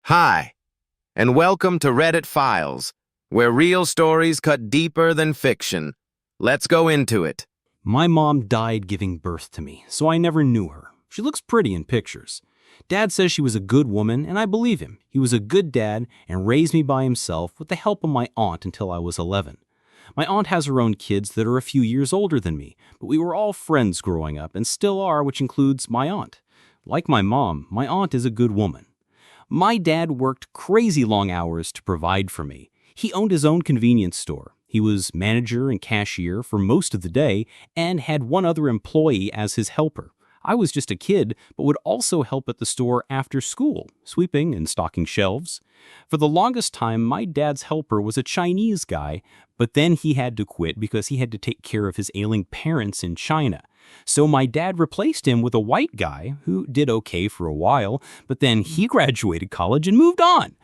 Hi, and welcome to Reddit Files, where real stories cut deeper than fiction. Let's go into it. My mom died giving birth to me, so I never knew her. She looks pretty in pictures. Dad says she was a good woman, and I believe him. He was a good dad and raised me by himself with the help of my aunt until I was 11. My aunt has her own kids that are a few years older than me, but we were all friends growing up and still are, which includes my aunt. Like my mom, my aunt is a good woman. My dad worked crazy long hours to provide for me. He owned his own convenience store. He was manager and cashier for most of the day and had one other employee as his helper. I was just a kid, but would also help at the store after school, sweeping and stocking shelves. For the longest time, my dad's helper was a Chinese guy, but then he had to quit because he had to take care of his ailing parents in China. So my dad replaced him with a white guy who did okay for a while, but then he graduated college and moved on.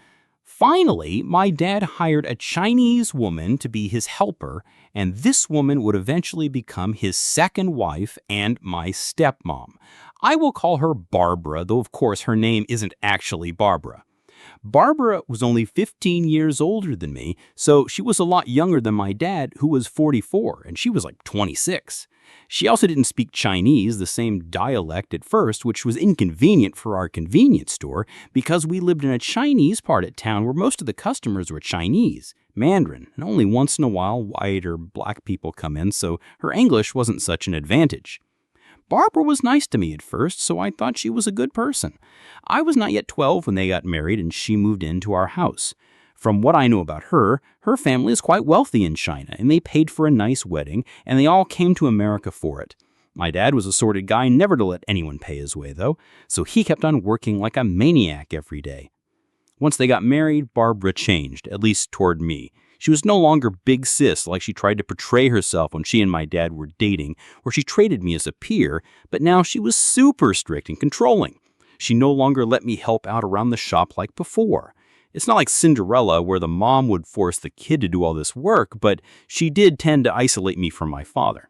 Finally, my dad hired a Chinese woman to be his helper, and this woman would eventually become his second wife and my stepmom. I will call her Barbara, though of course her name isn't actually Barbara. Barbara was only 15 years older than me, so she was a lot younger than my dad, who was 44, and she was like 26. She also didn't speak Chinese, the same dialect at first, which was inconvenient for our convenience store because we lived in a Chinese part of town where most of the customers were Chinese, Mandarin, and only once in a while white or black people come in, so her English wasn't such an advantage. Barbara was nice to me at first, so I thought she was a good person. I was not yet 12 when they got married and she moved into our house. From what I know about her, her family is quite wealthy in China, and they paid for a nice wedding, and they all came to America for it. My dad was a sort of guy never to let anyone pay his way, though, so he kept on working like a maniac every day. Once they got married, Barbara changed, at least toward me. She was no longer big sis like she tried to portray herself when she and my dad were dating, where she treated me as a peer, but now she was super strict and controlling. She no longer let me help out around the shop like before. It's not like Cinderella where the mom would force the kid to do all this work, but she did tend to isolate me from my father.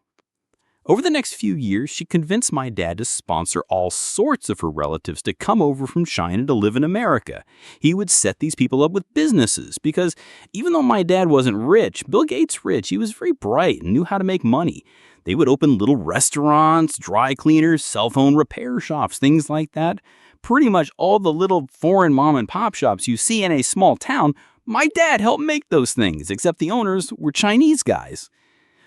Over the next few years, she convinced my dad to sponsor all sorts of her relatives to come over from China to live in America. He would set these people up with businesses because even though my dad wasn't rich, Bill Gates rich, he was very bright and knew how to make money. They would open little restaurants, dry cleaners, cell phone repair shops, things like that. Pretty much all the little foreign mom and pop shops you see in a small town, my dad helped make those things, except the owners were Chinese guys.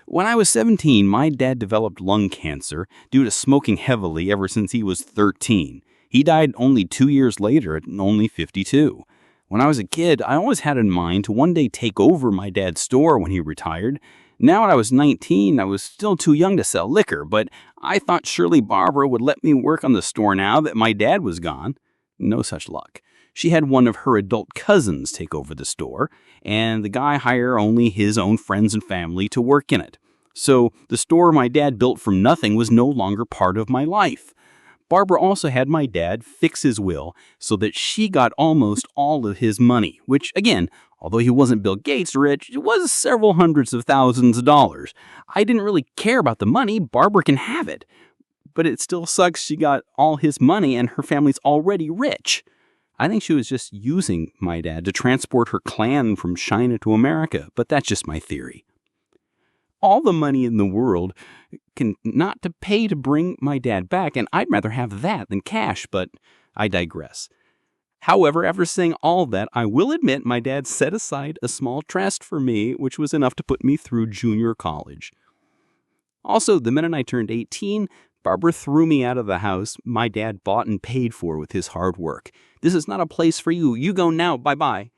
When I was 17, my dad developed lung cancer due to smoking heavily ever since he was 13. He died only 2 years later at only 52. When I was a kid, I always had in mind to one day take over my dad's store when he retired. Now when I was 19, I was still too young to sell liquor, but I thought surely Barbara would let me work on the store now that my dad was gone. No such luck. She had one of her adult cousins take over the store, and the guy hired only his own friends and family to work in it. So the store my dad built from nothing was no longer part of my life. Barbara also had my dad fix his will so that she got almost all of his money, which, again, although he wasn't Bill Gates rich, it was several hundreds of thousands of dollars. I didn't really care about the money. Barbara can have it. But it still sucks she got all his money and her family's already rich. I think she was just using my dad to transport her clan from China to America, but that's just my theory. All the money in the world can not to pay to bring my dad back, and I'd rather have that than cash, but I digress. However, after saying all that, I will admit my dad set aside a small trust for me, which was enough to put me through junior college. Also, the minute I turned 18, Barbara threw me out of the house my dad bought and paid for with his hard work. This is not a place for you. You go now. Bye-bye.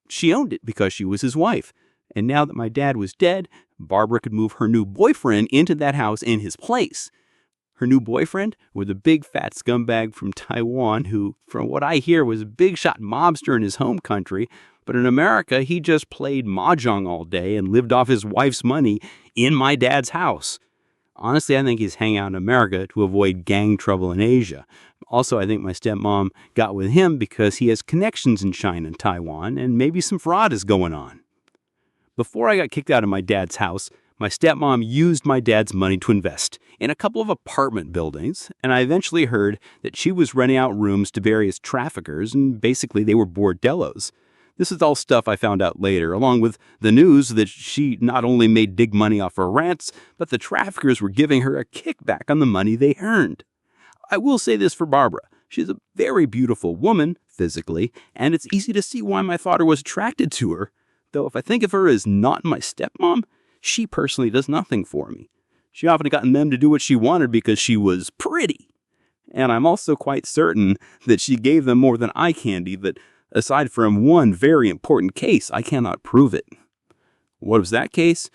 She owned it because she was his wife. And now that my dad was dead, Barbara could move her new boyfriend into that house in his place. Her new boyfriend was a big fat scumbag from Taiwan who, from what I hear, was a big shot mobster in his home country. But in America, he just played mahjong all day and lived off his wife's money in my dad's house. Honestly, I think he's hanging out in America to avoid gang trouble in Asia. Also, I think my stepmom got with him because he has connections in China and Taiwan, and maybe some fraud is going on. Before I got kicked out of my dad's house, My stepmom used my dad's money to invest in a couple of apartment buildings, and I eventually heard that she was renting out rooms to various traffickers, and basically they were bordellos. This is all stuff I found out later, along with the news that she not only made big money off her rents, but the traffickers were giving her a kickback on the money they earned. I will say this for Barbara. She's a very beautiful woman, physically, and it's easy to see why my father was attracted to her. Though if I think of her as not my stepmom, she personally does nothing for me. She often gotten them to do what she wanted because she was pretty. And I'm also quite certain that she gave them more than eye candy, that aside from one very important case, I cannot prove it. What was that case?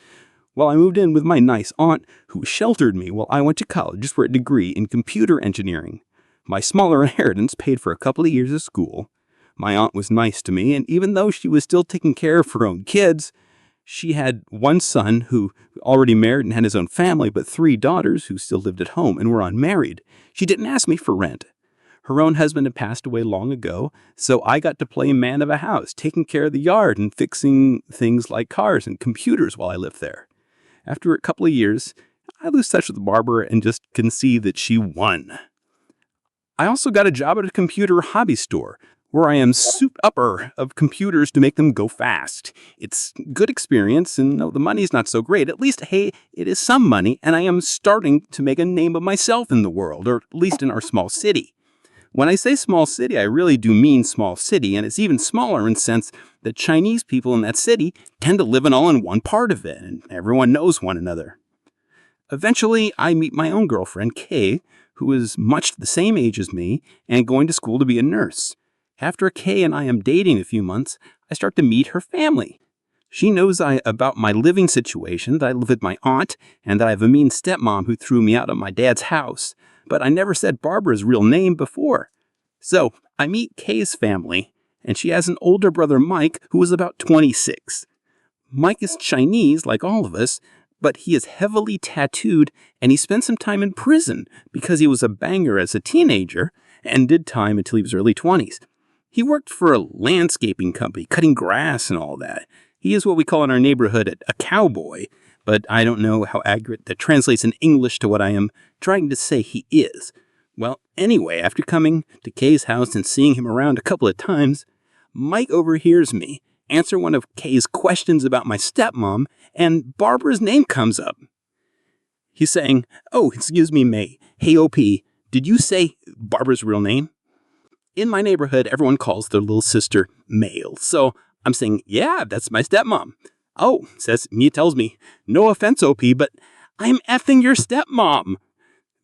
Well, I moved in with my nice aunt, who sheltered me while I went to college for a degree in computer engineering. My smaller inheritance paid for a couple of years of school. My aunt was nice to me, and even though she was still taking care of her own kids, she had one son who already married and had his own family, but 3 daughters who still lived at home and were unmarried. She didn't ask me for rent. Her own husband had passed away long ago, so I got to play man of a house, taking care of the yard and fixing things like cars and computers while I lived there. After a couple of years, I lose touch with Barbara and just can see that she won. I also got a job at a computer hobby store, where I am souped-upper of computers to make them go fast. It's good experience, and though the money's not so great, at least, hey, it is some money, and I am starting to make a name of myself in the world, or at least in our small city. When I say small city, I really do mean small city, and it's even smaller in the sense that Chinese people in that city tend to live all in one part of it, and everyone knows one another. Eventually, I meet my own girlfriend, Kay, who is much the same age as me and going to school to be a nurse. After Kay and I am dating a few months, I start to meet her family. She knows about my living situation, that I live with my aunt, and that I have a mean stepmom who threw me out of my dad's house. But I never said Barbara's real name before. So I meet Kay's family, and she has an older brother, Mike, who is about 26. Mike is Chinese, like all of us, but he is heavily tattooed, and he spent some time in prison because he was a banger as a teenager and did time until he was early 20s. He worked for a landscaping company, cutting grass and all that. He is what we call in our neighborhood a cowboy, but I don't know how accurate that translates in English to what I am trying to say he is. Well, anyway, after coming to Kay's house and seeing him around a couple of times, Mike overhears me answer one of Kay's questions about my stepmom, and Barbara's name comes up. He's saying, "Oh, excuse me, May. Hey, OP, did you say Barbara's real name?" In my neighborhood, everyone calls their little sister Mail, so I'm saying, "Yeah, that's my stepmom." "Oh," tells me, "No offense, OP, but I'm effing your stepmom."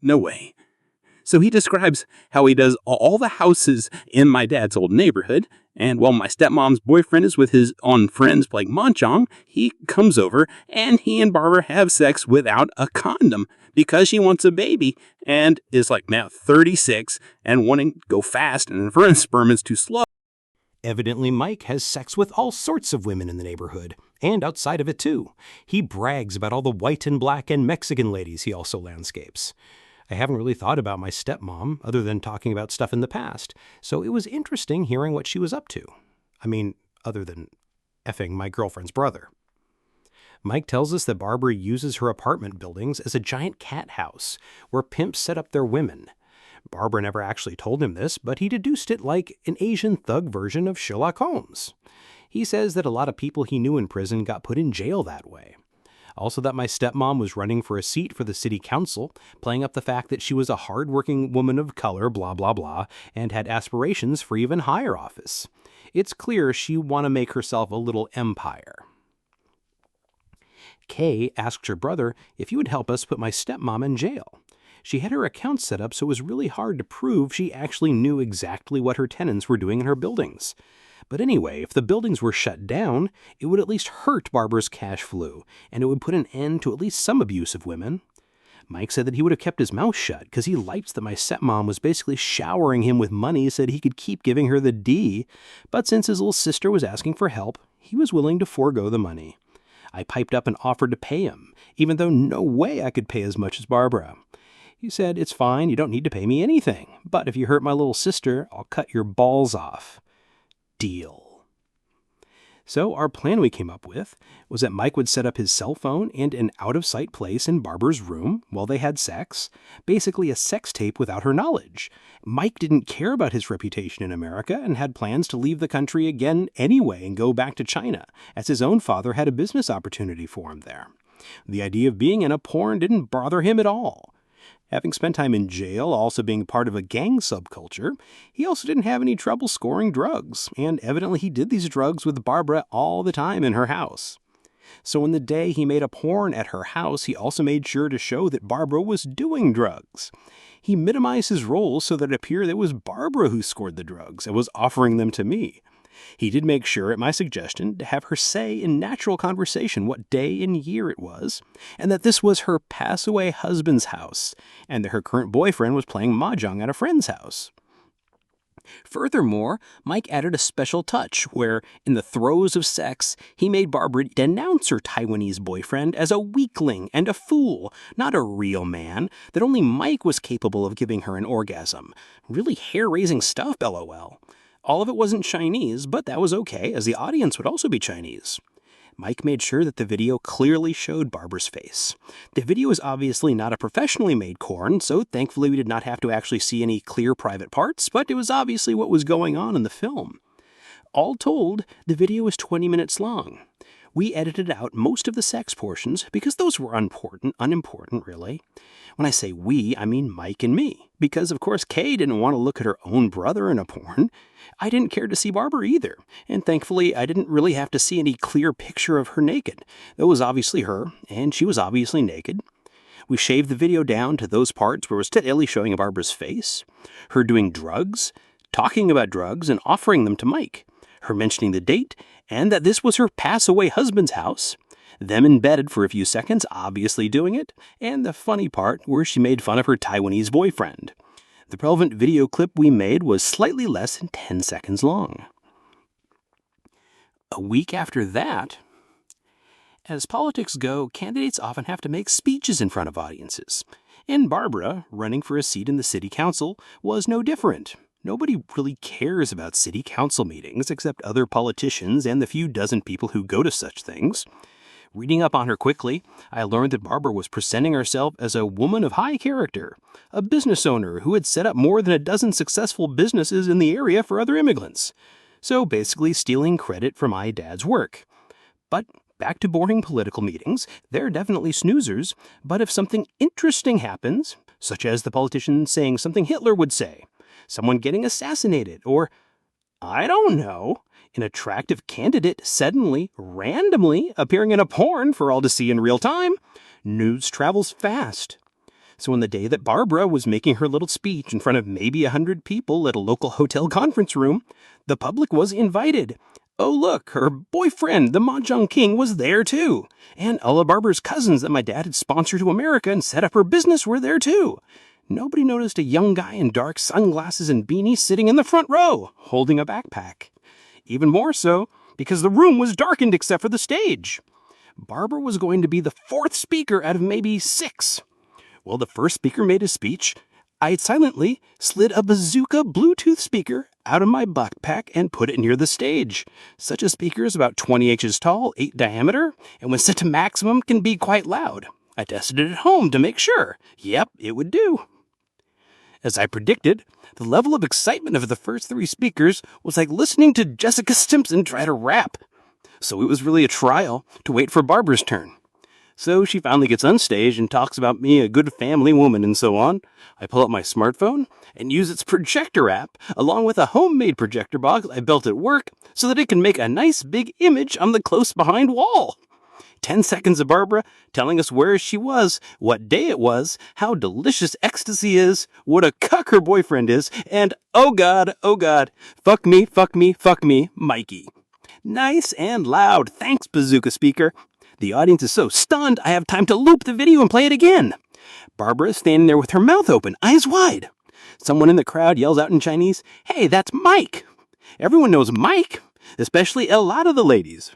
No way. So he describes how he does all the houses in my dad's old neighborhood, and while my stepmom's boyfriend is with his own friends playing mahjong, he comes over and he and Barbara have sex without a condom because she wants a baby and is like now 36 and wanting to go fast, and her sperm is too slow. Evidently, Mike has sex with all sorts of women in the neighborhood, and outside of it too. He brags about all the white and black and Mexican ladies he also landscapes. I haven't really thought about my stepmom, other than talking about stuff in the past, so it was interesting hearing what she was up to. I mean, other than effing my girlfriend's brother. Mike tells us that Barbara uses her apartment buildings as a giant cat house, where pimps set up their women. Barbara never actually told him this, but he deduced it like an Asian thug version of Sherlock Holmes. He says that a lot of people he knew in prison got put in jail that way. Also that my stepmom was running for a seat for the city council, playing up the fact that she was a hard-working woman of color, blah, blah, blah, and had aspirations for even higher office. It's clear she want to make herself a little empire. Kay asked her brother if he would help us put my stepmom in jail. She had her account set up, so it was really hard to prove she actually knew exactly what her tenants were doing in her buildings. But anyway, if the buildings were shut down, it would at least hurt Barbara's cash flow, and it would put an end to at least some abuse of women. Mike said that he would have kept his mouth shut because he liked that my stepmom was basically showering him with money so that he could keep giving her the D, but since his little sister was asking for help, he was willing to forego the money. I piped up and offered to pay him, even though no way I could pay as much as Barbara. He said, "It's fine, you don't need to pay me anything, but if you hurt my little sister, I'll cut your balls off." Deal. So our plan we came up with was that Mike would set up his cell phone and an out-of-sight place in Barbara's room while they had sex, basically a sex tape without her knowledge. Mike didn't care about his reputation in America and had plans to leave the country again anyway and go back to China, as his own father had a business opportunity for him there. The idea of being in a porn didn't bother him at all. Having spent time in jail, also being part of a gang subculture, he also didn't have any trouble scoring drugs, and evidently he did these drugs with Barbara all the time in her house. So on the day he made a porn at her house, he also made sure to show that Barbara was doing drugs. He minimized his roles so that it appeared it was Barbara who scored the drugs and was offering them to me. He did make sure, at my suggestion, to have her say in natural conversation what day and year it was, and that this was her pass-away husband's house, and that her current boyfriend was playing mahjong at a friend's house. Furthermore, Mike added a special touch where, in the throes of sex, he made Barbara denounce her Taiwanese boyfriend as a weakling and a fool, not a real man, that only Mike was capable of giving her an orgasm. Really hair-raising stuff, LOL. All of it wasn't Chinese, but that was okay, as the audience would also be Chinese. Mike made sure that the video clearly showed Barbara's face. The video is obviously not a professionally made porn, so thankfully we did not have to actually see any clear private parts, but it was obviously what was going on in the film. All told, the video was 20 minutes long. We edited out most of the sex portions because those were unimportant really. When I say we, I mean Mike and me, because of course Kay didn't want to look at her own brother in a porn. I didn't care to see Barbara either, and thankfully I didn't really have to see any clear picture of her naked. That was obviously her, and she was obviously naked. We shaved the video down to those parts where it was steadily showing Barbara's face, her doing drugs, talking about drugs and offering them to Mike, her mentioning the date, and that this was her pass-away husband's house, them embedded for a few seconds, obviously doing it, and the funny part where she made fun of her Taiwanese boyfriend. The relevant video clip we made was slightly less than 10 seconds long. A week after that, as politics go, candidates often have to make speeches in front of audiences, and Barbara, running for a seat in the city council, was no different. Nobody really cares about city council meetings except other politicians and the few dozen people who go to such things. Reading up on her quickly, I learned that Barbara was presenting herself as a woman of high character, a business owner who had set up more than a dozen successful businesses in the area for other immigrants. So basically stealing credit for my dad's work. But back to boring political meetings, they're definitely snoozers, but if something interesting happens, such as the politician saying something Hitler would say, someone getting assassinated, or, I don't know, an attractive candidate suddenly, randomly appearing in a porn for all to see in real time, news travels fast. So on the day that Barbara was making her little speech in front of maybe 100 people at a local hotel conference room, the public was invited. Oh look, her boyfriend, the Mahjong King, was there too. And all of Barbara's cousins that my dad had sponsored to America and set up her business were there too. Nobody noticed a young guy in dark sunglasses and beanie sitting in the front row, holding a backpack. Even more so, because the room was darkened except for the stage. Barbara was going to be the fourth speaker out of maybe 6. Well, the first speaker made his speech. I silently slid a bazooka Bluetooth speaker out of my backpack and put it near the stage. Such a speaker is about 20 inches tall, 8 diameter, and when set to maximum can be quite loud. I tested it at home to make sure. Yep, it would do. As I predicted, the level of excitement of the first 3 speakers was like listening to Jessica Simpson try to rap. So it was really a trial to wait for Barbara's turn. So she finally gets on stage and talks about me, a good family woman, and so on. I pull out my smartphone and use its projector app, along with a homemade projector box I built at work, so that it can make a nice big image on the close behind wall. 10 seconds of Barbara telling us where she was, what day it was, how delicious ecstasy is, what a cuck her boyfriend is, and oh god, fuck me, Mikey. Nice and loud, thanks bazooka speaker. The audience is so stunned I have time to loop the video and play it again. Barbara is standing there with her mouth open, eyes wide. Someone in the crowd yells out in Chinese, "Hey, that's Mike!" Everyone knows Mike, especially a lot of the ladies.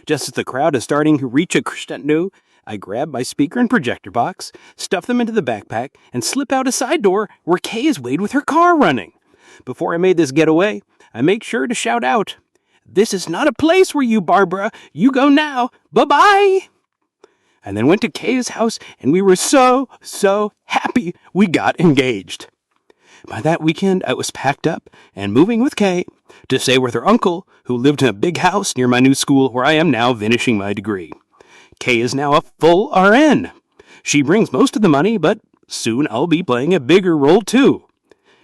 Just as the crowd is starting to reach a crescendo, I grab my speaker and projector box, stuff them into the backpack, and slip out a side door where Kay is waiting with her car running. Before I made this getaway, I make sure to shout out, "This is not a place for you, Barbara. You go now. Bye-bye." And then went to Kay's house, and we were so happy we got engaged. By that weekend, I was packed up and moving with Kay to stay with her uncle, who lived in a big house near my new school where I am now finishing my degree. Kay is now a full RN. She brings most of the money, but soon I'll be playing a bigger role too.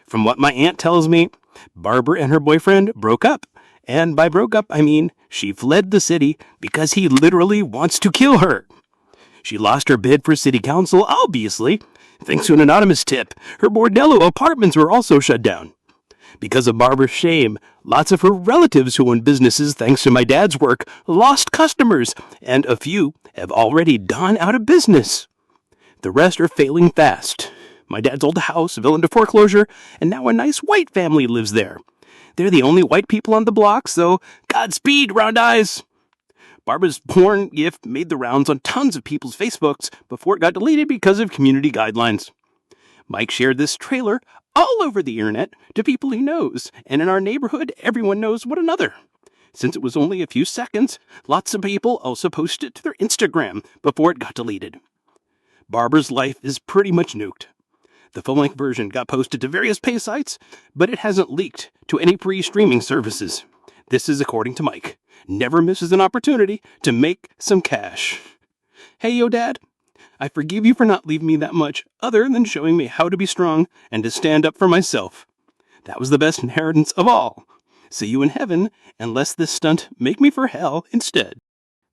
From what my aunt tells me, Barbara and her boyfriend broke up. And by broke up, I mean she fled the city because he literally wants to kill her. She lost her bid for city council, obviously. Thanks to an anonymous tip, her bordello apartments were also shut down. Because of Barbara's shame, lots of her relatives who own businesses thanks to my dad's work lost customers, and a few have already gone out of business. The rest are failing fast. My dad's old house fell into foreclosure, and now a nice white family lives there. They're the only white people on the block, so Godspeed, round eyes. Barbara's porn gift made the rounds on tons of people's Facebooks before it got deleted because of community guidelines. Mike shared this trailer all over the internet to people he knows, and in our neighborhood, everyone knows one another. Since it was only a few seconds, lots of people also posted it to their Instagram before it got deleted. Barbara's life is pretty much nuked. The full-length version got posted to various pay sites, but it hasn't leaked to any pre-streaming services. This is according to Mike. Never misses an opportunity to make some cash. Hey, yo, Dad. I forgive you for not leaving me that much, other than showing me how to be strong and to stand up for myself. That was the best inheritance of all. See you in heaven, unless this stunt make me for hell instead.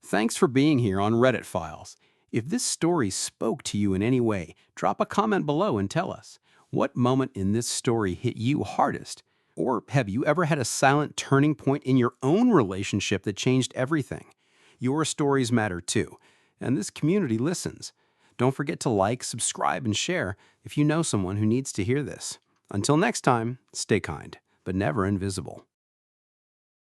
Thanks for being here on Reddit Files. If this story spoke to you in any way, drop a comment below and tell us. What moment in this story hit you hardest? Or have you ever had a silent turning point in your own relationship that changed everything? Your stories matter too, and this community listens. Don't forget to like, subscribe, and share if you know someone who needs to hear this. Until next time, stay kind, but never invisible.